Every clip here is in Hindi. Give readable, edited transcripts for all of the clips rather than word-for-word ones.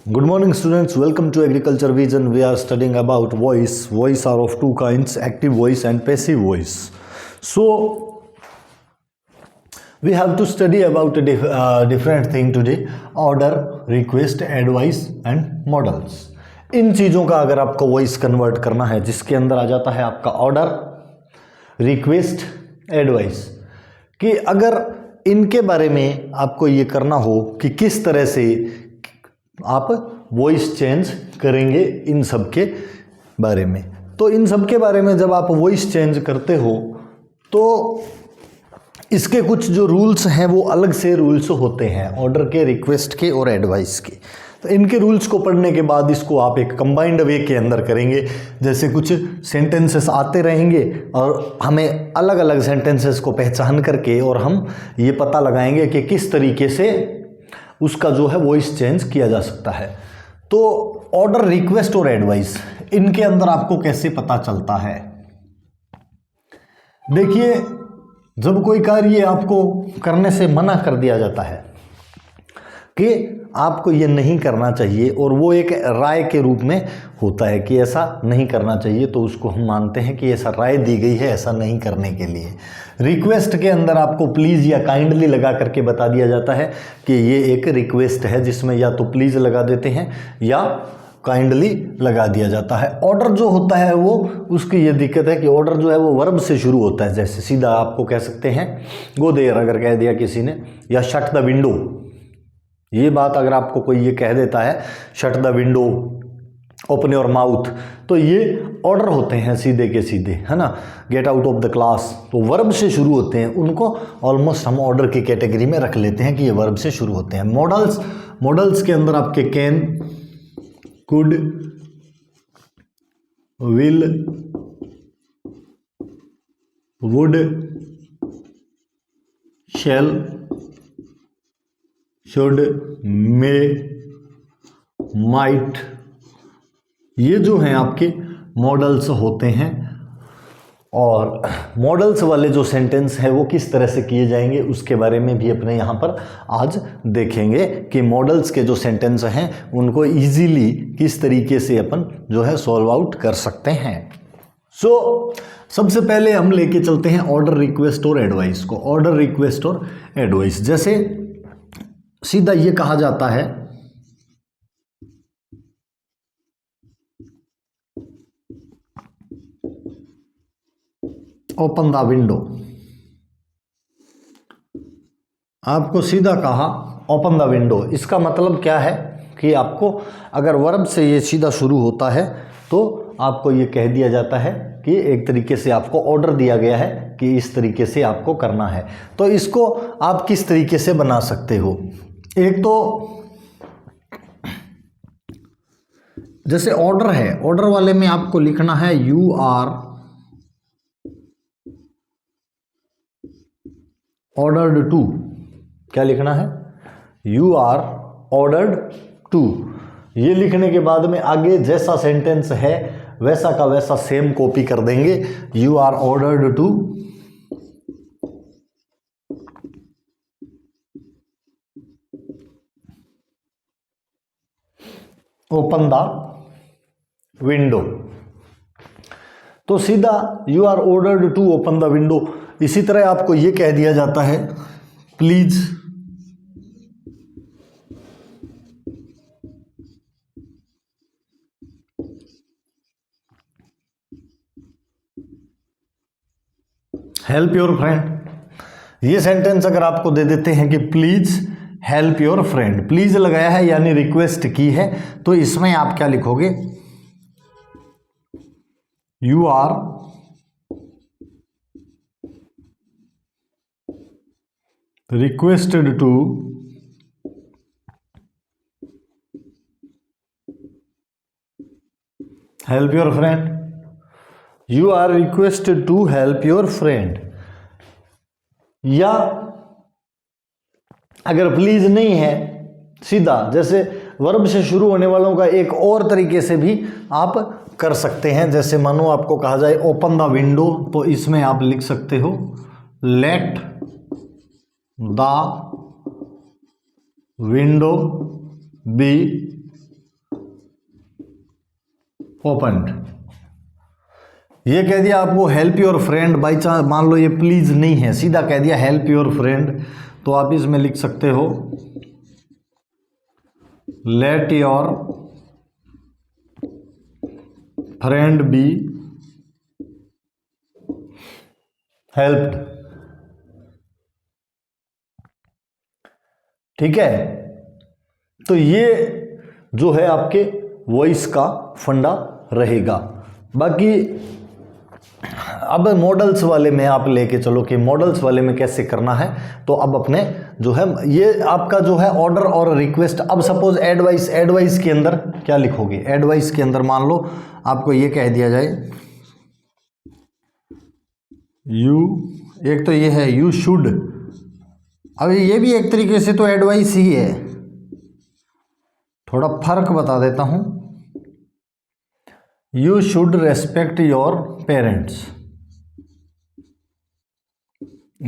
Good morning students, welcome to Agriculture Vision. We are studying about voice. Voice are of two kinds, active voice and passive voice. So we have to study about a different thing today, order, request, advice and models. इन चीज़ों का अगर आपको वॉइस कन्वर्ट करना है जिसके अंदर आ जाता है आपका ऑर्डर, रिक्वेस्ट, एडवाइस, कि अगर इनके बारे में आपको ये करना हो कि किस तरह से आप वॉइस चेंज करेंगे इन सब के बारे में, तो इन सब के बारे में जब आप वॉइस चेंज करते हो तो इसके कुछ जो रूल्स हैं वो अलग से रूल्स होते हैं, ऑर्डर के, रिक्वेस्ट के और एडवाइस के। तो इनके रूल्स को पढ़ने के बाद इसको आप एक कंबाइंड वे के अंदर करेंगे। जैसे कुछ सेंटेंसेस आते रहेंगे और हमें अलग अलग सेंटेंसेस को पहचान करके और हम ये पता लगाएंगे कि किस तरीके से उसका जो है वॉइस चेंज किया जा सकता है। तो ऑर्डर, रिक्वेस्ट और एडवाइस, इनके अंदर आपको कैसे पता चलता है? देखिए, जब कोई कार्य आपको करने से मना कर दिया जाता है कि आपको ये नहीं करना चाहिए और वो एक राय के रूप में होता है कि ऐसा नहीं करना चाहिए, तो उसको हम मानते हैं कि ऐसा राय दी गई है ऐसा नहीं करने के लिए। रिक्वेस्ट के अंदर आपको प्लीज़ या काइंडली लगा करके बता दिया जाता है कि ये एक रिक्वेस्ट है, जिसमें या तो प्लीज़ लगा देते हैं या काइंडली लगा दिया जाता है। ऑर्डर जो होता है वो, उसकी ये दिक्कत है कि ऑर्डर जो है वो वर्ब से शुरू होता है। जैसे सीधा आपको कह सकते हैं गो देयर अगर कह दिया किसी ने, या शट द विंडो। ये बात अगर आपको कोई ये कह देता है shut the window, open your mouth, तो ये ऑर्डर होते हैं सीधे के सीधे, है ना। Get out of the class, तो वर्ब से शुरू होते हैं, उनको ऑलमोस्ट हम ऑर्डर की कैटेगरी में रख लेते हैं कि ये वर्ब से शुरू होते हैं। मॉडल्स के अंदर आपके can, could, will, would, shall, should, may, might, ये जो हैं आपके मॉडल्स होते हैं। और मॉडल्स वाले जो सेंटेंस है वो किस तरह से किए जाएंगे उसके बारे में भी अपने यहाँ पर आज देखेंगे कि मॉडल्स के जो सेंटेंस हैं उनको इजीली किस तरीके से अपन जो है सॉल्व आउट कर सकते हैं। सबसे पहले हम लेके चलते हैं ऑर्डर, रिक्वेस्ट और एडवाइस को। ऑर्डर, रिक्वेस्ट और एडवाइस, जैसे सीधा ये कहा जाता है ओपन द विंडो, आपको सीधा कहा ओपन द विंडो। इसका मतलब क्या है कि आपको अगर वर्ब से ये सीधा शुरू होता है तो आपको ये कह दिया जाता है कि एक तरीके से आपको ऑर्डर दिया गया है कि इस तरीके से आपको करना है। तो इसको आप किस तरीके से बना सकते हो? एक तो जैसे ऑर्डर है, ऑर्डर वाले में आपको लिखना है यू आर ऑर्डर्ड टू। क्या लिखना है? You are ordered to. ये लिखने के बाद में आगे जैसा सेंटेंस है वैसा का वैसा सेम कॉपी कर देंगे। You are ordered to open the window, तो सीधा you are ordered to open the window. इसी तरह आपको ये कह दिया जाता है प्लीज हेल्प योर फ्रेंड। ये सेंटेंस अगर आपको दे देते हैं कि please help your friend, please लगाया है यानी रिक्वेस्ट की है, तो इसमें आप क्या लिखोगे? You are requested to help your friend. You are requested to help your friend। या अगर प्लीज नहीं है, सीधा जैसे वर्ब से शुरू होने वालों का एक और तरीके से भी आप कर सकते हैं। जैसे मानो आपको कहा जाए ओपन द विंडो, तो इसमें आप लिख सकते हो let the window B opened. ये कह दिया आपको help your friend, by chance मान लो ये प्लीज नहीं है, सीधा कह दिया हेल्प योर फ्रेंड, तो आप इसमें लिख सकते हो let your friend be helped. ठीक है, तो ये जो है आपके वॉइस का फंडा रहेगा। बाकी अब मॉडल्स वाले में आप लेके चलो कि मॉडल्स वाले में कैसे करना है, तो अब अपने जो है ये आपका जो है ऑर्डर और रिक्वेस्ट। अब सपोज एडवाइस, एडवाइस के अंदर क्या लिखोगे? एडवाइस के अंदर मान लो आपको ये कह दिया जाए यू, एक तो ये है यू शुड, अब ये भी एक तरीके से तो एडवाइस ही है, थोड़ा फर्क बता देता हूं। You should respect your parents,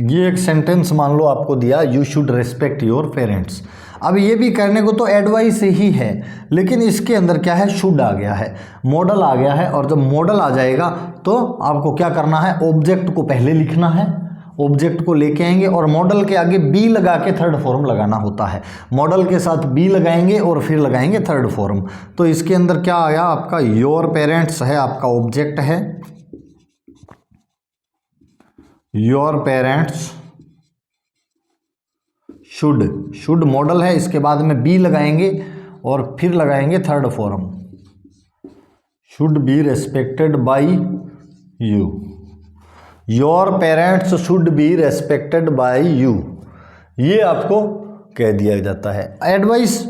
ये एक सेंटेंस मान लो आपको दिया you should respect your parents. अब ये भी करने को तो एडवाइस ही है, लेकिन इसके अंदर क्या है, शुड आ गया है, मॉडल आ गया है। और जब मॉडल आ जाएगा तो आपको क्या करना है, ऑब्जेक्ट को पहले लिखना है, ऑब्जेक्ट को लेके आएंगे और मॉडल के आगे बी लगा के थर्ड फॉर्म लगाना होता है। मॉडल के साथ बी लगाएंगे और फिर लगाएंगे थर्ड फॉर्म। तो इसके अंदर क्या आया आपका, योर पेरेंट्स है आपका ऑब्जेक्ट है, your parents should, should modal है, इसके बाद में बी लगाएंगे और फिर लगाएंगे third form, should be respected by you, your parents should be respected by you, ये आपको कह दिया जाता है। एडवाइस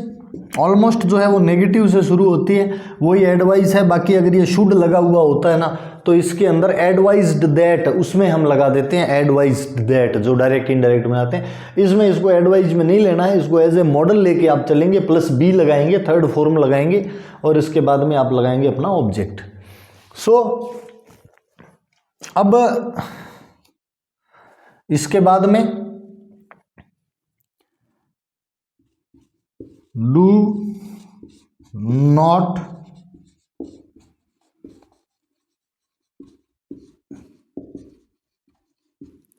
ऑलमोस्ट जो है वो नेगेटिव से शुरू होती है, वही एडवाइस है। बाकी अगर ये शुड लगा हुआ होता है ना, तो इसके अंदर एडवाइज्ड दैट, उसमें हम लगा देते हैं एडवाइज्ड दैट, जो डायरेक्ट इनडायरेक्ट में आते हैं। इसमें इसको एडवाइज में नहीं लेना है, इसको एज ए मॉडल लेके आप चलेंगे, प्लस बी लगाएंगे, थर्ड फॉर्म लगाएंगे और इसके बाद में आप लगाएंगे अपना ऑब्जेक्ट। सो अब इसके बाद में do not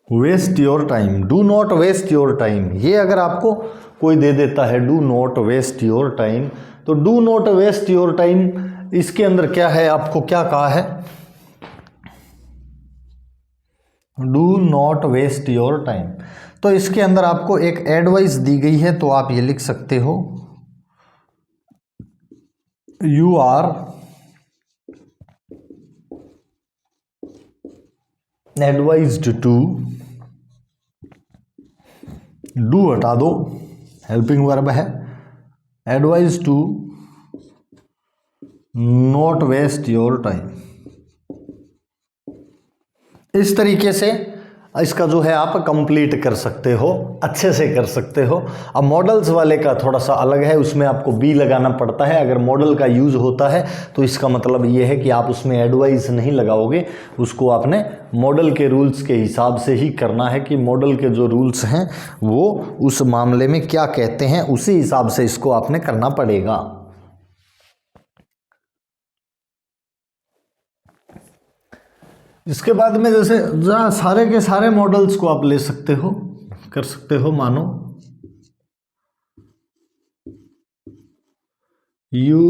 waste your time, do not waste your time, ये अगर आपको कोई दे देता है do not waste your time, तो do not waste your time इसके अंदर क्या है, आपको क्या कहा है, do not waste your time. तो इसके अंदर आपको एक एडवाइस दी गई है, तो आप ये लिख सकते हो you are advised to, do हटा दो, हेल्पिंग वर्ब है, advise to not waste your time. इस तरीके से इसका जो है आप कंप्लीट कर सकते हो, अच्छे से कर सकते हो। अब मॉडल्स वाले का थोड़ा सा अलग है, उसमें आपको बी लगाना पड़ता है। अगर मॉडल का यूज़ होता है तो इसका मतलब ये है कि आप उसमें एडवाइस नहीं लगाओगे, उसको आपने मॉडल के रूल्स के हिसाब से ही करना है कि मॉडल के जो रूल्स हैं वो उस मामले में क्या कहते हैं, उसी हिसाब से इसको आपने करना पड़ेगा। इसके बाद में जैसे जहाँ सारे के सारे मॉडल्स को आप ले सकते हो, कर सकते हो। मानो you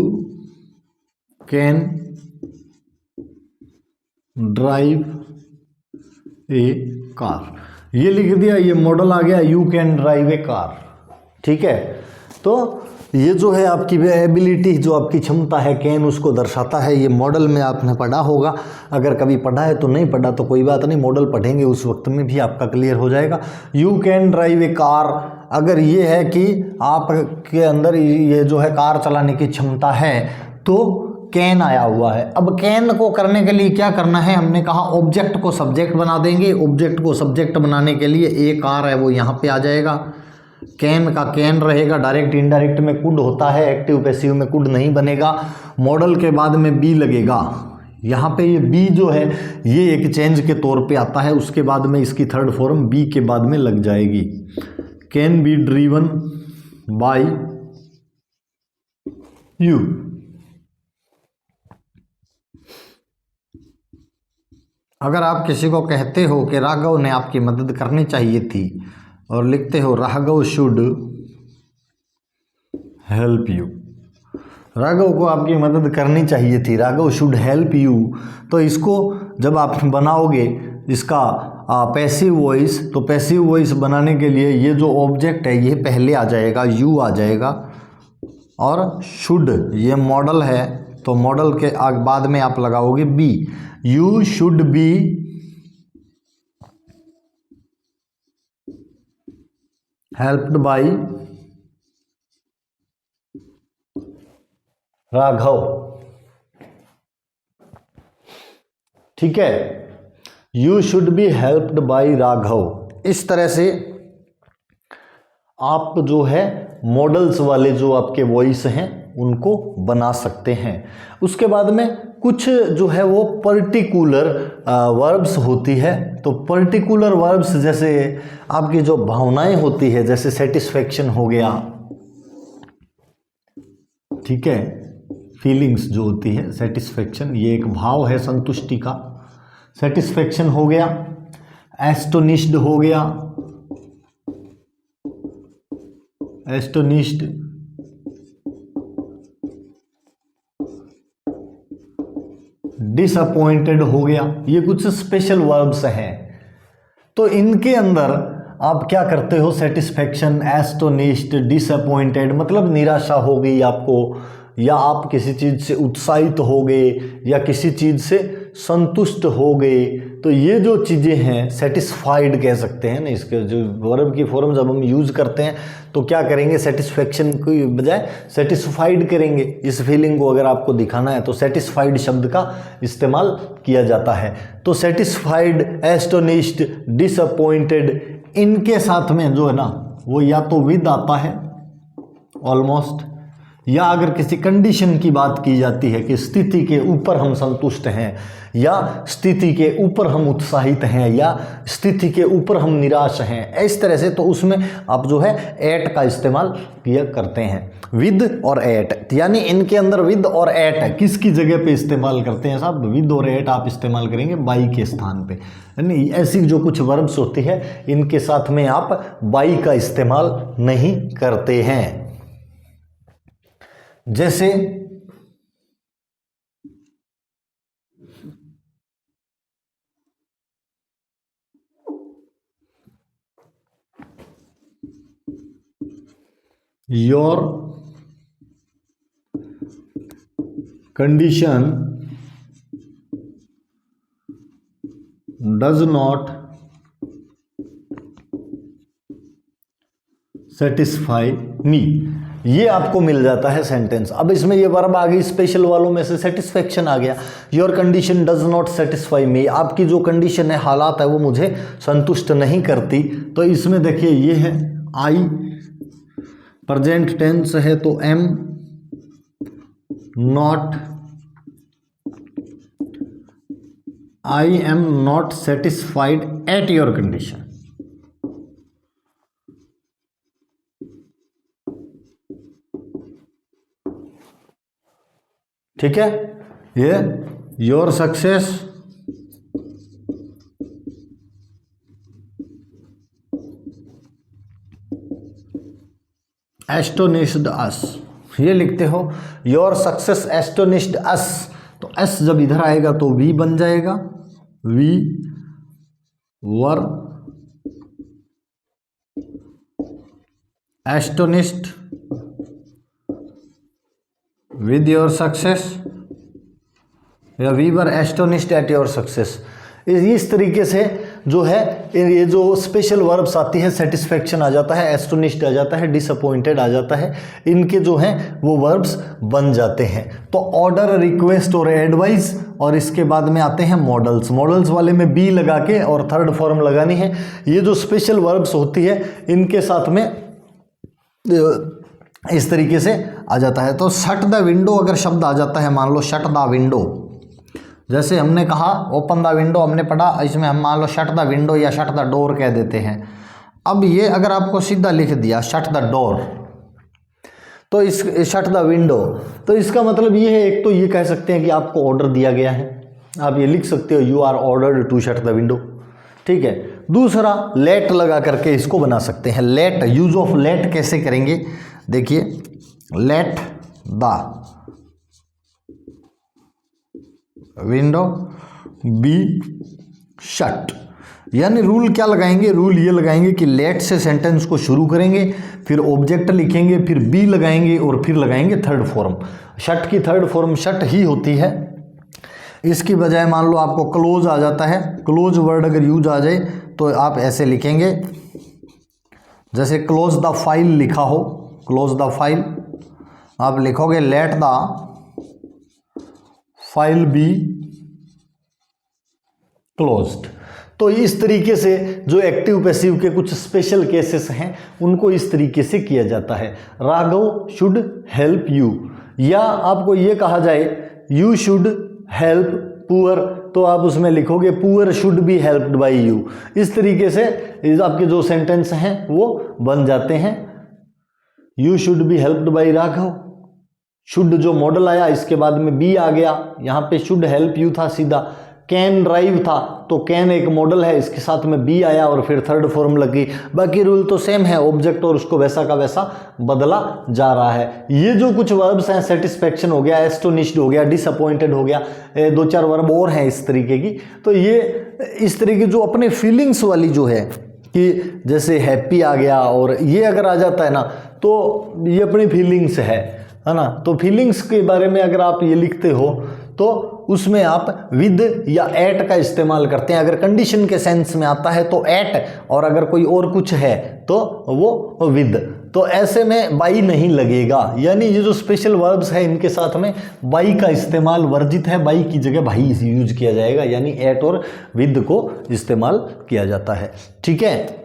can drive A car, ये लिख दिया, ये मॉडल आ गया you can drive A car. ठीक है, तो ये जो है आपकी एबिलिटी, जो आपकी क्षमता है कैन, उसको दर्शाता है। ये मॉडल में आपने पढ़ा होगा, अगर कभी पढ़ा है तो नहीं पढ़ा तो कोई बात नहीं, मॉडल पढ़ेंगे उस वक्त में भी आपका क्लियर हो जाएगा। You can drive A car, अगर ये है कि आपके अंदर ये जो है कार चलाने की क्षमता है, तो कैन आया हुआ है। अब कैन को करने के लिए क्या करना है, हमने कहा ऑब्जेक्ट को सब्जेक्ट बना देंगे। ऑब्जेक्ट को सब्जेक्ट बनाने के लिए ए कार है वो यहाँ पे आ जाएगा, कैन का कैन रहेगा, डायरेक्ट इनडायरेक्ट में कुड होता है, एक्टिव पैसिव में कुड नहीं बनेगा। मॉडल के बाद में बी लगेगा, यहाँ पे ये बी जो है ये एक चेंज के तौर पे आता है, उसके बाद में इसकी थर्ड फॉर्म बी के बाद में लग जाएगी। Can be driven bye you. अगर आप किसी को कहते हो कि राघव ने आपकी मदद करनी चाहिए थी और लिखते हो Raghav should help you, Raghav को आपकी मदद करनी चाहिए थी, राघव शुड हेल्प यू, तो इसको जब आप बनाओगे इसका पैसिव वॉइस, तो पैसिव वॉइस बनाने के लिए ये जो ऑब्जेक्ट है ये पहले आ जाएगा, यू आ जाएगा, और शुड ये मॉडल है तो मॉडल के बाद में आप लगाओगे be, you should be helped by Raghav. ठीक है, you should be helped by Raghav. इस तरह से आप जो है मॉडल्स वाले जो आपके वॉइस हैं उनको बना सकते हैं। उसके बाद में कुछ जो है वो पर्टिकुलर वर्ब्स होती है, तो पर्टिकुलर वर्ब्स जैसे आपकी जो भावनाएं होती है, जैसे सेटिस्फैक्शन हो गया, ठीक है, फीलिंग्स जो होती है, सेटिस्फैक्शन ये एक भाव है संतुष्टि का, सेटिस्फैक्शन हो गया, एस्टोनिश्ड हो गया, एस्टोनिश्ड, डिसअपॉइंटेड हो गया, ये कुछ स्पेशल वर्ब्स हैं। तो इनके अंदर आप क्या करते हो, सेटिस्फैक्शन, एस्टोनिश्ड, डिसअपॉइंटेड मतलब निराशा हो गई आपको, या आप किसी चीज़ से उत्साहित हो गए, या किसी चीज़ से संतुष्ट हो गए, तो ये जो चीज़ें हैं सेटिस्फाइड कह सकते हैं ना, इसके जो वर्ब की फॉर्म जब हम यूज़ करते हैं तो क्या करेंगे, सेटिस्फैक्शन की बजाय सेटिस्फाइड करेंगे। इस फीलिंग को अगर आपको दिखाना है तो सेटिस्फाइड शब्द का इस्तेमाल किया जाता है। तो सेटिस्फाइड, एस्टोनिश्ड, डिसअपॉइंटेड, इनके साथ में जो है ना वो या तो विद आता है ऑलमोस्ट, या अगर किसी कंडीशन की बात की जाती है कि स्थिति के ऊपर हम संतुष्ट हैं, या स्थिति के ऊपर हम उत्साहित हैं, या स्थिति के ऊपर हम निराश हैं, इस तरह से, तो उसमें आप जो है एट का इस्तेमाल किया करते हैं, विद और एट। यानी इनके अंदर विद और एट किसकी जगह पे इस्तेमाल करते हैं साहब, विद और एट आप इस्तेमाल करेंगे बाई के स्थान पे। यानी ऐसी जो कुछ वर्ब्स होती है इनके साथ में आप बाई का इस्तेमाल नहीं करते हैं। जैसे your condition does not satisfy me, ये आपको मिल जाता है सेंटेंस। अब इसमें ये वर्ब आ गई स्पेशल वालों में से, सेटिस्फेक्शन आ गया, your condition does not satisfy me, आपकी जो कंडीशन है, हालात है, वो मुझे संतुष्ट नहीं करती। तो इसमें देखिए ये है आई, प्रेजेंट टेंस है तो am not, I am not satisfied at your condition. ठीक है, ये योर सक्सेस एस्टोनिश्ड अस, ये लिखते हो योर सक्सेस एस्टोनिश्ड अस, तो एस जब इधर आएगा तो वी बन जाएगा, we were astonished with your success, या we were astonished at your success. इस तरीके से जो है ये जो स्पेशल वर्ब्स आती है, सेटिस्फेक्शन आ जाता है, एस्टोनिश्ड आ जाता है, डिसअपॉइंटेड आ जाता है, इनके जो हैं वो वर्ब्स बन जाते हैं। तो ऑर्डर, रिक्वेस्ट और एडवाइस, और इसके बाद में आते हैं मॉडल्स। मॉडल्स वाले में बी लगा के और थर्ड फॉर्म लगानी है। ये जो स्पेशल वर्ब्स होती है इनके साथ में इस तरीके से आ जाता है। तो शट द विंडो अगर शब्द आ जाता है, मान लो शट द विंडो, जैसे हमने कहा ओपन द विंडो हमने पढ़ा, इसमें हम मान लो शट द विंडो या शट द डोर कह देते हैं। अब ये अगर आपको सीधा लिख दिया शट द डोर, तो इस शट द विंडो, तो इसका मतलब ये है, एक तो ये कह सकते हैं कि आपको ऑर्डर दिया गया है, आप ये लिख सकते हो, you are ordered to shut the window. ठीक है। दूसरा, लेट लगा करके इसको बना सकते हैं। लेट, यूज ऑफ लेट कैसे करेंगे, देखिए, let the window be shut, यानी रूल क्या लगाएंगे, रूल ये लगाएंगे कि लेट से सेंटेंस को शुरू करेंगे, फिर ऑब्जेक्ट लिखेंगे, फिर बी लगाएंगे और फिर लगाएंगे थर्ड फॉर्म। शट की थर्ड फॉर्म शट ही होती है। इसकी बजाय मान लो आपको क्लोज आ जाता है, क्लोज वर्ड अगर यूज आ जाए तो आप ऐसे लिखेंगे, जैसे क्लोज द फाइल लिखा हो, क्लोज द फाइल, आप लिखोगे let the file be closed. तो इस तरीके से जो एक्टिव पैसिव के कुछ स्पेशल केसेस हैं उनको इस तरीके से किया जाता है। राघव शुड हेल्प यू, या आपको ये कहा जाए यू शुड हेल्प पुअर, तो आप उसमें लिखोगे poor should be helped bye you. इस तरीके से आपके जो सेंटेंस हैं वो बन जाते हैं। You should be helped by Raghav, should जो मॉडल आया इसके बाद में बी आ गया, यहाँ पे शुड हेल्प यू था सीधा। कैन ड्राइव था तो कैन एक मॉडल है, इसके साथ में बी आया और फिर थर्ड फॉर्म लगी। बाकी रूल तो सेम है, ऑब्जेक्ट और उसको वैसा का वैसा बदला जा रहा है। ये जो कुछ वर्ब्स हैं, सेटिस्फैक्शन हो गया, एस्टोनिश्ड हो गया, डिसअपॉइंटेड हो गया, दो चार वर्ब और हैं इस तरीके की। तो ये इस तरीके जो अपने फीलिंग्स वाली जो है कि जैसे हैप्पी आ गया और ये अगर आ जाता है ना तो ये अपनी फीलिंग्स है ना। तो फीलिंग्स के बारे में अगर आप ये लिखते हो तो उसमें आप विद या एट का इस्तेमाल करते हैं। अगर कंडीशन के सेंस में आता है तो एट, और अगर कोई और कुछ है तो वो विद। तो ऐसे में बाई नहीं लगेगा, यानी ये जो स्पेशल वर्ब्स है इनके साथ में बाई का इस्तेमाल वर्जित है। बाई की जगह भाई यूज किया जाएगा, यानी एट और विद को इस्तेमाल किया जाता है। ठीक है।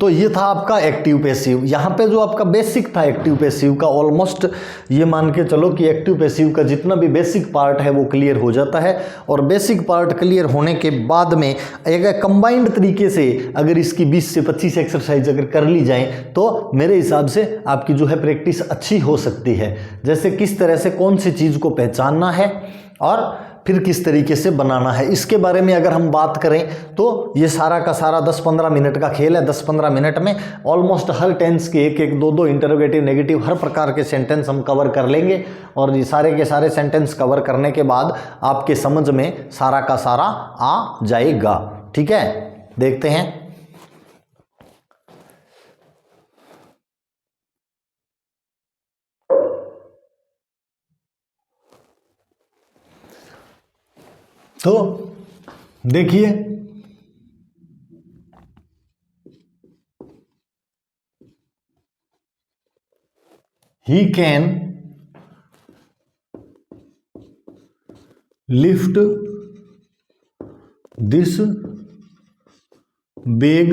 तो ये था आपका एक्टिव पैसिव। यहाँ पे जो आपका बेसिक था एक्टिव पैसिव का, ऑलमोस्ट ये मान के चलो कि एक्टिव पैसिव का जितना भी बेसिक पार्ट है वो क्लियर हो जाता है। और बेसिक पार्ट क्लियर होने के बाद में एक कंबाइंड तरीके से अगर इसकी 20 से 25 एक्सरसाइज अगर कर ली जाए तो मेरे हिसाब से आपकी जो है प्रैक्टिस अच्छी हो सकती है। जैसे किस तरह से कौन सी चीज़ को पहचानना है और फिर किस तरीके से बनाना है, इसके बारे में अगर हम बात करें तो ये सारा का सारा 10-15 मिनट का खेल है। 10-15 मिनट में ऑलमोस्ट हर टेंस के एक-एक, दो-दो इंटरोगेटिव, नेगेटिव, हर प्रकार के सेंटेंस हम कवर कर लेंगे। और ये सारे के सारे सेंटेंस कवर करने के बाद आपके समझ में सारा का सारा आ जाएगा। ठीक है, देखते हैं। तो देखिए, he can lift this bag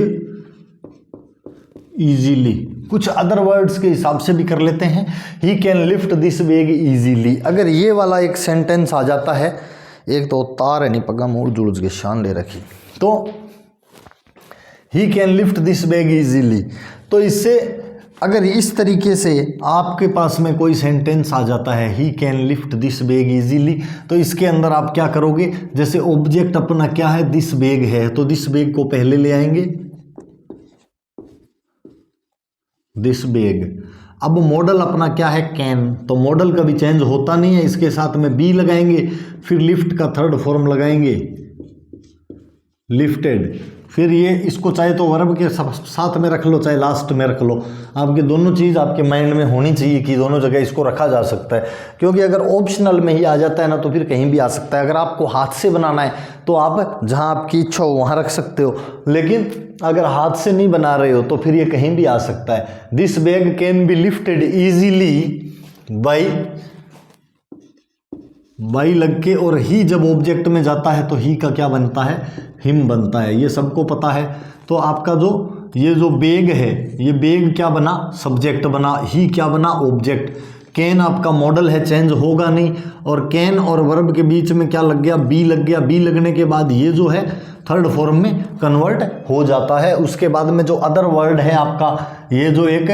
easily. कुछ अदर वर्ड्स के हिसाब से भी कर लेते हैं। He can lift this bag easily. अगर ये वाला एक सेंटेंस आ जाता है, एक तो तार है नहीं पगा मोड़ जुड़ के शान ले रखी, तो he can lift this bag easily. तो इससे अगर इस तरीके से आपके पास में कोई सेंटेंस आ जाता है, he can lift this bag easily, तो इसके अंदर आप क्या करोगे, जैसे ऑब्जेक्ट अपना क्या है, दिस बैग है, तो दिस बैग को पहले ले आएंगे, दिस बैग। अब मॉडल अपना क्या है, कैन, तो मॉडल कभी चेंज होता नहीं है, इसके साथ में बी लगाएंगे, फिर लिफ्ट का थर्ड फॉर्म लगाएंगे, लिफ्टेड। फिर ये इसको चाहे तो वर्ब के साथ में रख लो, चाहे लास्ट में रख लो। आपके दोनों चीज़ आपके माइंड में होनी चाहिए कि दोनों जगह इसको रखा जा सकता है, क्योंकि अगर ऑप्शनल में ही आ जाता है ना तो फिर कहीं भी आ सकता है। अगर आपको हाथ से बनाना है तो आप जहां आपकी इच्छा हो वहां रख सकते हो, लेकिन अगर हाथ से नहीं बना रहे हो तो फिर ये कहीं भी आ सकता है। This bag can be lifted easily by लग के, और ही जब ऑब्जेक्ट में जाता है तो ही का क्या बनता है, हिम बनता है, ये सबको पता है। तो आपका जो ये जो बैग है, ये बैग क्या बना, सब्जेक्ट बना, ही क्या बना, ऑब्जेक्ट। कैन आपका मॉडल है, चेंज होगा नहीं, और कैन और वर्ब के बीच में क्या लग गया, बी लग गया। बी लगने के बाद ये जो है थर्ड फॉर्म में कन्वर्ट हो जाता है। उसके बाद में जो अदर वर्ड है आपका, ये जो एक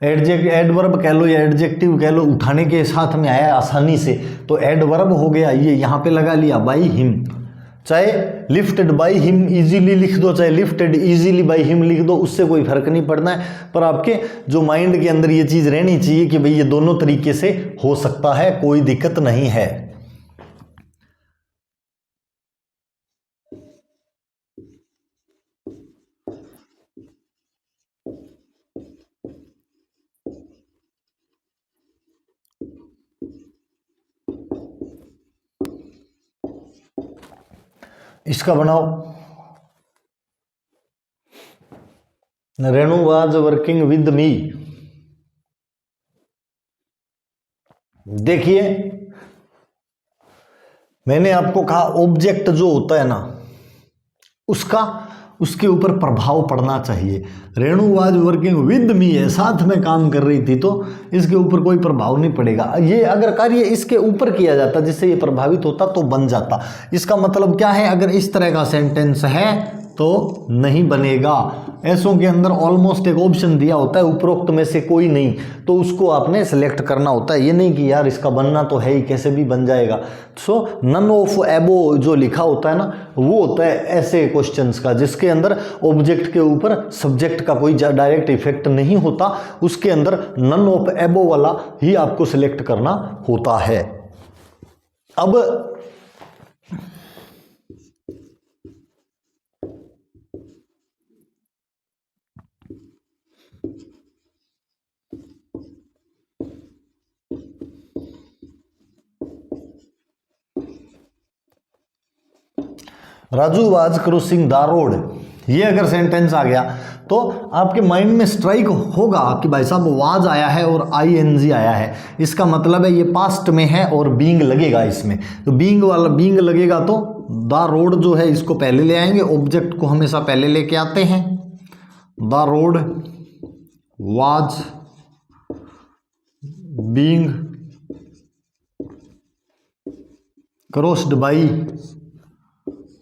एडवर्ब कह लो या एडजेक्टिव कह लो, उठाने के साथ में आया आसानी से, तो एडवर्ब हो गया, ये यहाँ पे लगा लिया बाई हिम। चाहे लिफ्टेड बाई हिम इजीली लिख दो, चाहे लिफ्टेड इजीली बाई हिम लिख दो, उससे कोई फर्क नहीं पड़ना है। पर आपके जो माइंड के अंदर ये चीज रहनी चाहिए कि भाई ये दोनों तरीके से हो सकता है, कोई दिक्कत नहीं है। इसका बनाओ, Renu was working with me. देखिए मैंने आपको कहा ऑब्जेक्ट जो होता है ना उसके ऊपर प्रभाव पड़ना चाहिए। Renu was working with me है, साथ में काम कर रही थी, तो इसके ऊपर कोई प्रभाव नहीं पड़ेगा। ये अगर कार्य इसके ऊपर किया जाता जिससे ये प्रभावित होता तो बन जाता। इसका मतलब क्या है, अगर इस तरह का सेंटेंस है तो नहीं बनेगा। ऐसों के अंदर ऑलमोस्ट एक ऑप्शन दिया होता है, उपरोक्त में से कोई नहीं, तो उसको आपने सेलेक्ट करना होता है। ये नहीं कि यार इसका बनना तो है ही, कैसे भी बन जाएगा। सो नन ऑफ एबो जो लिखा होता है ना, वो होता है ऐसे क्वेश्चंस का जिसके अंदर ऑब्जेक्ट के ऊपर सब्जेक्ट का कोई डायरेक्ट इफेक्ट नहीं होता, उसके अंदर नन ऑफ एबो वाला ही आपको सिलेक्ट करना होता है। अब Raju was crossing the road, ये अगर सेंटेंस आ गया तो आपके माइंड में स्ट्राइक होगा कि भाई साहब वाज आया है और आईएनजी आया है, इसका मतलब है ये पास्ट में है और बीइंग लगेगा इसमें। तो बीइंग वाला बीइंग लगेगा तो द रोड जो है इसको पहले ले आएंगे, ऑब्जेक्ट को हमेशा पहले लेके आते हैं। The road was being crossed by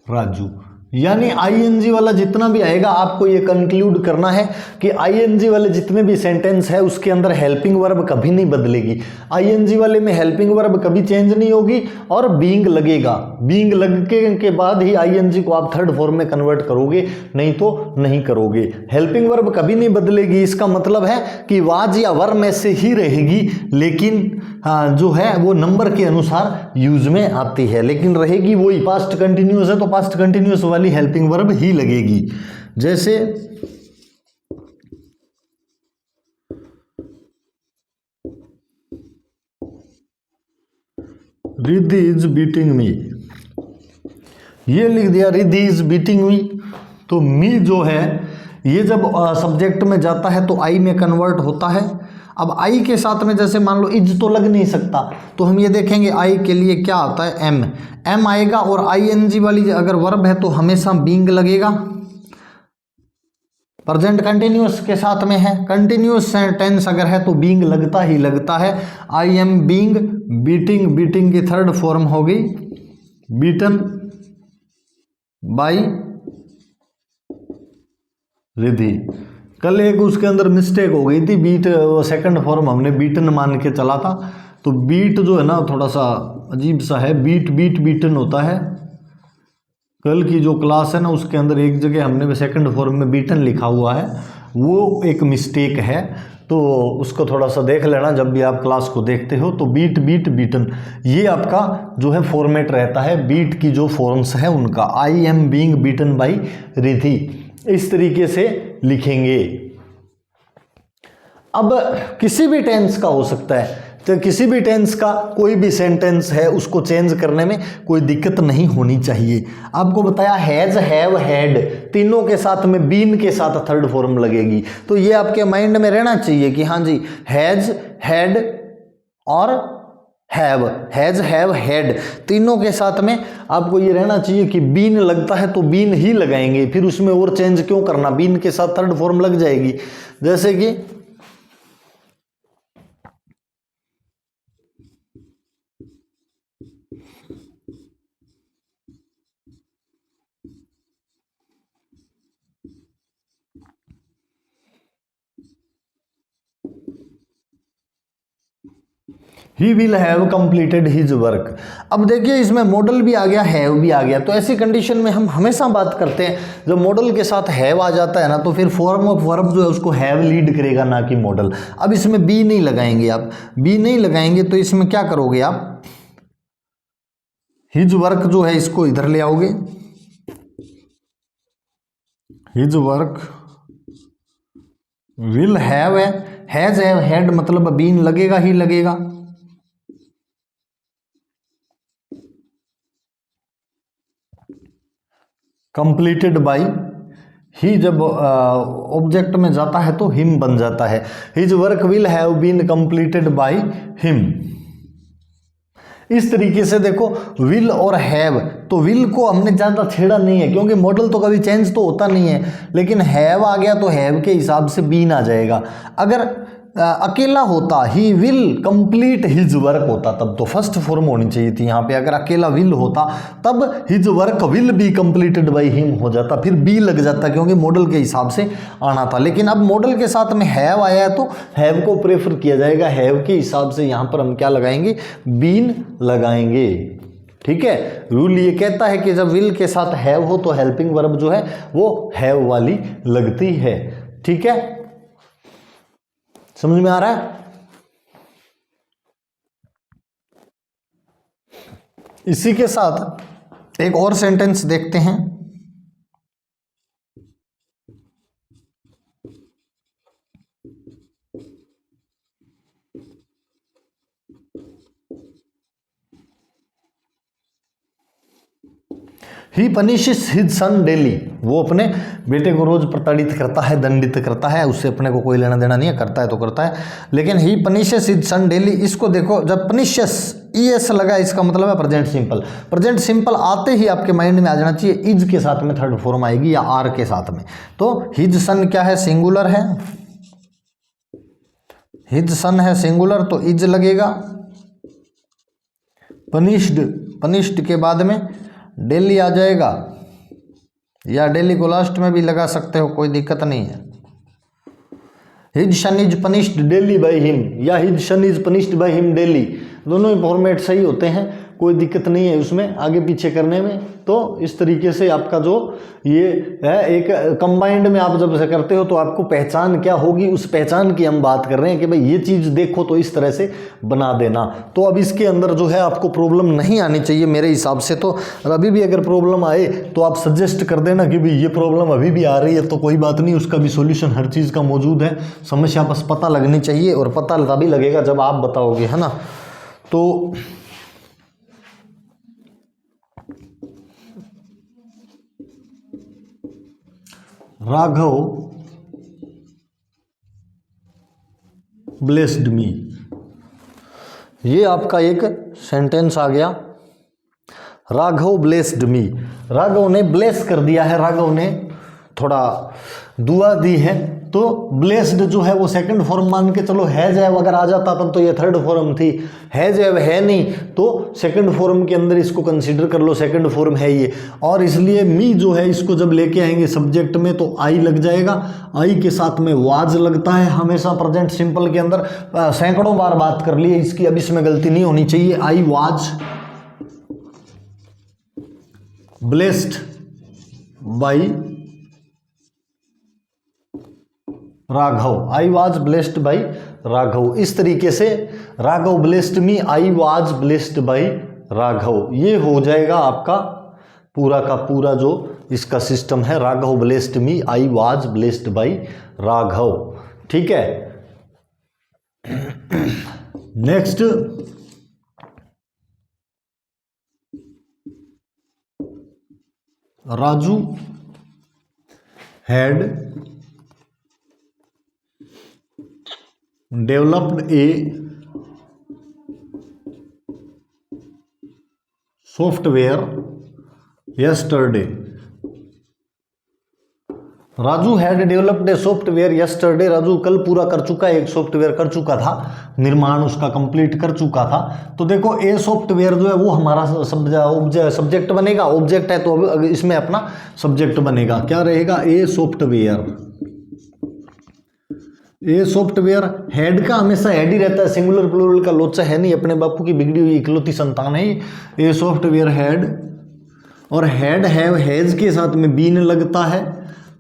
Raju, यानी आईएनजी वाला जितना भी आएगा आपको ये कंक्लूड करना है कि आईएनजी वाले जितने भी सेंटेंस है उसके अंदर हेल्पिंग वर्ब कभी नहीं बदलेगी। आईएनजी वाले में हेल्पिंग वर्ब कभी चेंज नहीं होगी और बीइंग लगेगा। बीइंग लगने के बाद ही आईएनजी को आप थर्ड फॉर्म में कन्वर्ट करोगे, नहीं तो नहीं करोगे। हेल्पिंग वर्ब कभी नहीं बदलेगी, इसका मतलब है कि वाज या वर में से ही रहेगी, लेकिन जो है वो नंबर के अनुसार यूज में आती है, लेकिन रहेगी वही। पास्ट कंटिन्यूअस है तो पास्ट कंटिन्यूअस वाली हेल्पिंग वर्ब ही लगेगी। जैसे रिद्धि इज बीटिंग मी, ये लिख दिया रिद्धि इज बीटिंग मी, तो मी जो है ये जब सब्जेक्ट में जाता है तो आई में कन्वर्ट होता है। अब आई के साथ में जैसे मान लो इज तो लग नहीं सकता, तो हम ये देखेंगे आई के लिए क्या आता है, एम। एम आएगा और आईएनजी वाली अगर वर्ब है तो हमेशा बीइंग लगेगा। प्रेजेंट कंटिन्यूअस के साथ में है, कंटिन्यूअस टेंस अगर है तो बीइंग लगता ही लगता है। I am being beating, beating की थर्ड फॉर्म होगी बीटन बाई रिद्धि। कल एक उसके अंदर मिस्टेक हो गई थी, बीट सेकंड फॉर्म हमने बीटन मान के चला था, तो बीट जो है ना थोड़ा सा अजीब सा है, बीट बीट बीटन होता है। कल की जो क्लास है ना उसके अंदर एक जगह हमने सेकंड फॉर्म में बीटन लिखा हुआ है, वो एक मिस्टेक है, तो उसको थोड़ा सा देख लेना जब भी आप क्लास को देखते हो। तो बीट बीट बीटन ये आपका जो है फॉर्मेट रहता है, बीट की जो फॉर्म्स हैं उनका। I am being beaten by Riddhi, इस तरीके से लिखेंगे। अब किसी भी टेंस का हो सकता है, तो किसी भी टेंस का कोई भी सेंटेंस है उसको चेंज करने में कोई दिक्कत नहीं होनी चाहिए। आपको बताया हैज हैव हैड, तीनों के साथ में बीन के साथ थर्ड फॉर्म लगेगी, तो ये आपके माइंड में रहना चाहिए कि हाँ जी हैज हैड और हैव, हैज हैव हैड, तीनों के साथ में आपको ये रहना चाहिए कि बीन लगता है तो बीन ही लगाएंगे, फिर उसमें और चेंज क्यों करना, बीन के साथ थर्ड फॉर्म लग जाएगी। जैसे कि he will have completed his work. अब देखिए इसमें मॉडल भी आ गया, हैव भी आ गया। तो ऐसी कंडीशन में हम हमेशा बात करते हैं जब मॉडल के साथ हैव आ जाता है ना, तो फिर फॉर्म ऑफ वर्ब जो है उसको हैव लीड करेगा, ना कि मॉडल। अब इसमें बी नहीं लगाएंगे आप, बी नहीं लगाएंगे तो इसमें क्या करोगे आप, हिज वर्क जो है इसको इधर ले आओगे, हिज वर्क विल हैव है, हैज हैव हैड मतलब बीन लगेगा ही लगेगा। कंप्लीटेड बाई, ही जब ऑब्जेक्ट में जाता है तो हिम बन जाता है। His work will have been completed by him. इस तरीके से देखो विल और हैव, तो विल को हमने ज़्यादा छेड़ा नहीं है क्योंकि मॉडल तो कभी चेंज तो होता नहीं है, लेकिन हैव आ गया तो हैव के हिसाब से बीन आ जाएगा। अगर अकेला होता he will complete his work होता तब तो फर्स्ट फॉर्म होनी चाहिए थी यहाँ पे। अगर अकेला विल होता तब his work will be completed by him हो जाता, फिर बी लग जाता क्योंकि मॉडल के हिसाब से आना था। लेकिन अब मॉडल के साथ में हैव आया है तो हैव को प्रेफर किया जाएगा, हैव के हिसाब से यहाँ पर हम क्या लगाएंगे, बीन लगाएंगे। ठीक है, रूल ये कहता है कि जब विल के साथ हैव हो तो हेल्पिंग वर्ब जो है वो हैव वाली लगती है। ठीक है, समझ में आ रहा है। इसी के साथ एक और सेंटेंस देखते हैं। ही पनिशेस हिज सन डेली, वो अपने बेटे को रोज प्रताड़ित करता है, दंडित करता है, उससे अपने को कोई लेना देना नहीं है, करता है तो करता है। लेकिन ही पनिशेस हिज सन डेली, इसको देखो जब पनिशेस ईएस लगा इसका मतलब है प्रेजेंट सिंपल। प्रेजेंट सिंपल आते ही आपके माइंड में आ जाना चाहिए इज के साथ में थर्ड फॉर्म आएगी या आर के साथ में। तो हिज सन क्या है, सिंगुलर है, हिज सन है सिंगुलर तो इज लगेगा। पनिश्ड, पनिश्ड के बाद में डेली आ जाएगा, या डेली को लास्ट में भी लगा सकते हो, कोई दिक्कत नहीं है। His son is punished daily by him, या his son is punished by him daily, दोनों ही फॉर्मेट सही होते हैं, कोई दिक्कत नहीं है उसमें आगे पीछे करने में। तो इस तरीके से आपका जो ये है एक कंबाइंड में आप जब से करते हो तो आपको पहचान क्या होगी, उस पहचान की हम बात कर रहे हैं कि भाई ये चीज़ देखो तो इस तरह से बना देना। तो अब इसके अंदर जो है आपको प्रॉब्लम नहीं आनी चाहिए मेरे हिसाब से। तो अभी भी अगर प्रॉब्लम आए तो आप सजेस्ट कर देना कि भाई ये प्रॉब्लम अभी भी आ रही है, तो कोई बात नहीं, उसका भी सॉल्यूशन हर चीज़ का मौजूद है। समस्या बस पता लगनी चाहिए, और पता तभी लगेगा जब आप बताओगे, है ना। तो राघव ब्लेस्ड मी, ये आपका एक सेंटेंस आ गया। राघव ब्लेस्ड मी, राघव ने ब्लेस कर दिया है, राघव ने थोड़ा दुआ दी है। तो ब्लेस्ड जो है वो सेकंड फॉर्म मान के चलो, हैज हैव अगर आ जाता तब तो ये थर्ड फॉर्म थी, हैज हैव है नहीं तो सेकंड फॉर्म के अंदर इसको कंसीडर कर लो, सेकंड फॉर्म है ये। और इसलिए मी जो है इसको जब लेके आएंगे सब्जेक्ट में तो आई लग जाएगा, आई के साथ में वाज लगता है हमेशा प्रेजेंट सिंपल के अंदर। सैकड़ों बार बात कर ली है इसकी, अब इसमें गलती नहीं होनी चाहिए। I was blessed by Raghav, I was blessed by Raghav. इस तरीके से Raghav blessed me, I was blessed by Raghav, ये हो जाएगा आपका पूरा का पूरा जो इसका सिस्टम है। Raghav blessed me, I was blessed by Raghav. ठीक है, next Raju had developed a software yesterday, Raju had developed a software yesterday, Raju कल पूरा कर चुका है, एक सॉफ्टवेयर कर चुका था, निर्माण उसका कंप्लीट कर चुका था। तो देखो ए सॉफ्टवेयर जो है वो हमारा सब्जेक्ट बनेगा, ऑब्जेक्ट है तो अब इसमें अपना सब्जेक्ट बनेगा, क्या रहेगा, a software. A software head का हमेशा हेड ही रहता है, सिंगुलर प्लूरल का लोचा है नहीं, अपने बापू की बिगड़ी हुई इकलौती संतान है ए सॉफ्टवेयर हेड। और हेड हैव हैज के साथ में बीन लगता है।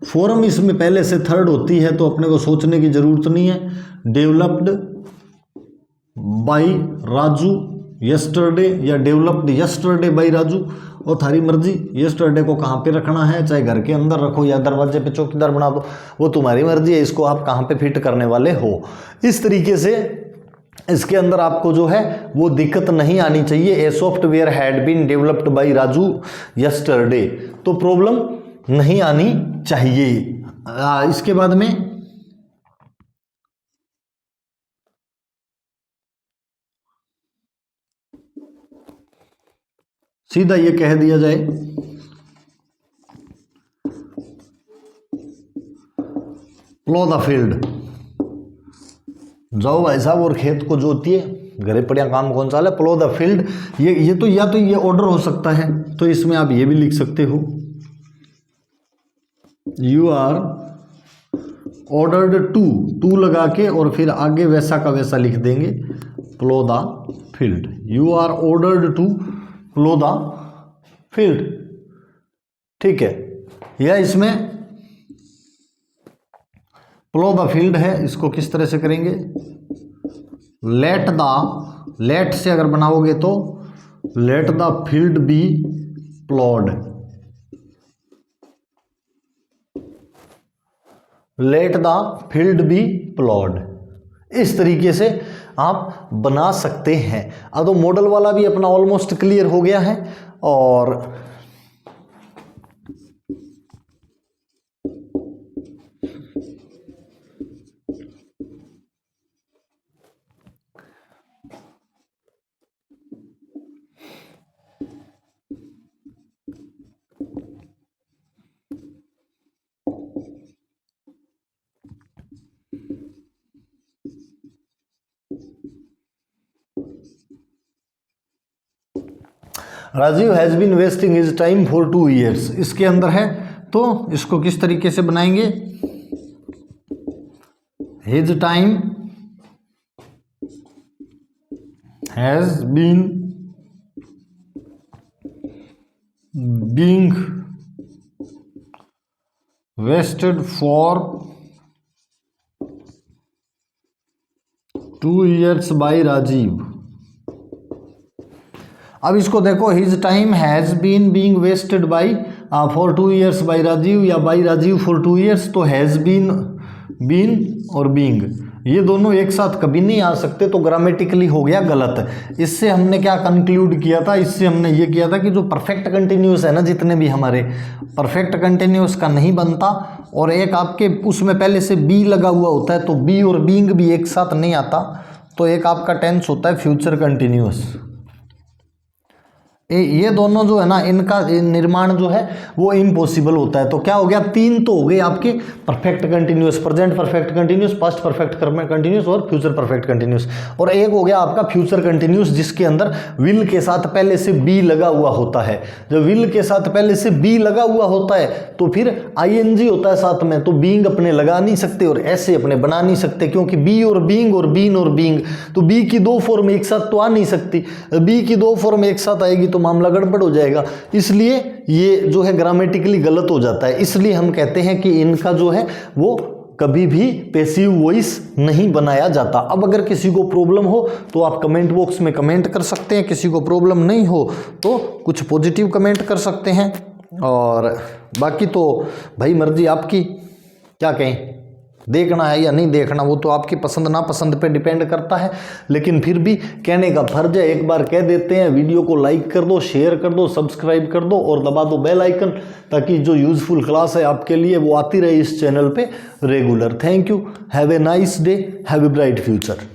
फॉर्म इसमें पहले से थर्ड होती है तो अपने को सोचने की जरूरत नहीं है। डेवलप्ड बाय राजू यस्टरडे या डेवलप्ड यस्टरडे बाय राजू, और थारी मर्जी यस्टरडे को कहाँ पे रखना है, चाहे घर के अंदर रखो या दरवाजे पे चौकीदार बना दो, वो तुम्हारी मर्जी है, इसको आप कहाँ पे फिट करने वाले हो। इस तरीके से इसके अंदर आपको जो है वो दिक्कत नहीं आनी चाहिए। A software had been developed by Raju yesterday, तो प्रॉब्लम नहीं आनी चाहिए। इसके बाद में सीधा ये कह दिया जाए प्लो द फील्ड, जाओ भाई साहब और खेत को जोतिए, घरे पड़िया काम कौन सा है, प्लो द फील्ड। ये तो या तो ये ऑर्डर हो सकता है, तो इसमें आप ये भी लिख सकते हो यू आर ऑर्डर्ड टू लगा के और फिर आगे वैसा का वैसा लिख देंगे plough the field. You are ordered to plough the field, ठीक है। या इसमें प्लो द फील्ड है, इसको किस तरह से करेंगे, लेट से अगर बनाओगे तो let the field be ploughed, let the field be ploughed, इस तरीके से आप बना सकते हैं। अब तो मॉडल वाला भी अपना ऑलमोस्ट क्लियर हो गया है। और Rajeev has been wasting his time for 2 years, इसके अंदर है तो इसको किस तरीके से बनाएंगे, his time has been being wasted for 2 years by Rajeev. अब इसको देखो, his time has been being wasted by for 2 years by Rajeev या बाई राजीव फॉर 2 years, तो हैज़ बीन और बीइंग ये दोनों एक साथ कभी नहीं आ सकते, तो ग्रामेटिकली हो गया गलत। इससे हमने क्या कंक्लूड किया था, इससे हमने ये किया था कि जो परफेक्ट कंटिन्यूस है ना, जितने भी हमारे परफेक्ट कंटिन्यूस का नहीं बनता, और एक आपके उसमें पहले से बी लगा हुआ होता है, तो बी और बीइंग भी एक साथ नहीं आता, तो एक आपका टेंस होता है फ्यूचर कंटिन्यूस। ये दोनों जो है ना, इनका निर्माण जो है वो इम्पॉसिबल होता है। तो क्या हो गया, 3 तो हो गए आपके perfect continuous, present perfect continuous, past perfect continuous और फ्यूचर परफेक्ट कंटिन्यूस, और एक हो गया आपका फ्यूचर कंटिन्यूस जिसके अंदर विल के साथ पहले से बी लगा हुआ होता है। जब विल के साथ पहले से बी लगा हुआ होता है तो फिर आईएनजी होता है साथ में, तो बीइंग अपने लगा नहीं सकते और ऐसे अपने बना नहीं सकते, क्योंकि बी और बीइंग और बीन और बीइंग, तो बी की 2 फॉर्म एक साथ तो आ नहीं सकती। बी की 2 फॉर्म एक साथ आएगी तो मामला गड़बड़ हो जाएगा, इसलिए ये जो है ग्रामेटिकली गलत हो जाता है। इसलिए हम कहते हैं कि इनका जो है वो कभी भी पैसिव वॉइस नहीं बनाया जाता। अब अगर किसी को प्रॉब्लम हो तो आप कमेंट बॉक्स में कमेंट कर सकते हैं, किसी को प्रॉब्लम नहीं हो तो कुछ पॉजिटिव कमेंट कर सकते हैं, और बाकी तो भाई मर्जी आपकी, क्या कहें, देखना है या नहीं देखना वो तो आपकी पसंद नापसंद पे डिपेंड करता है, लेकिन फिर भी कहने का फर्ज है, एक बार कह देते हैं। वीडियो को लाइक कर दो, शेयर कर दो, सब्सक्राइब कर दो और दबा दो बेल आइकन, ताकि जो यूजफुल क्लास है आपके लिए वो आती रहे इस चैनल पे regular. Thank you, have a nice day, have a bright future.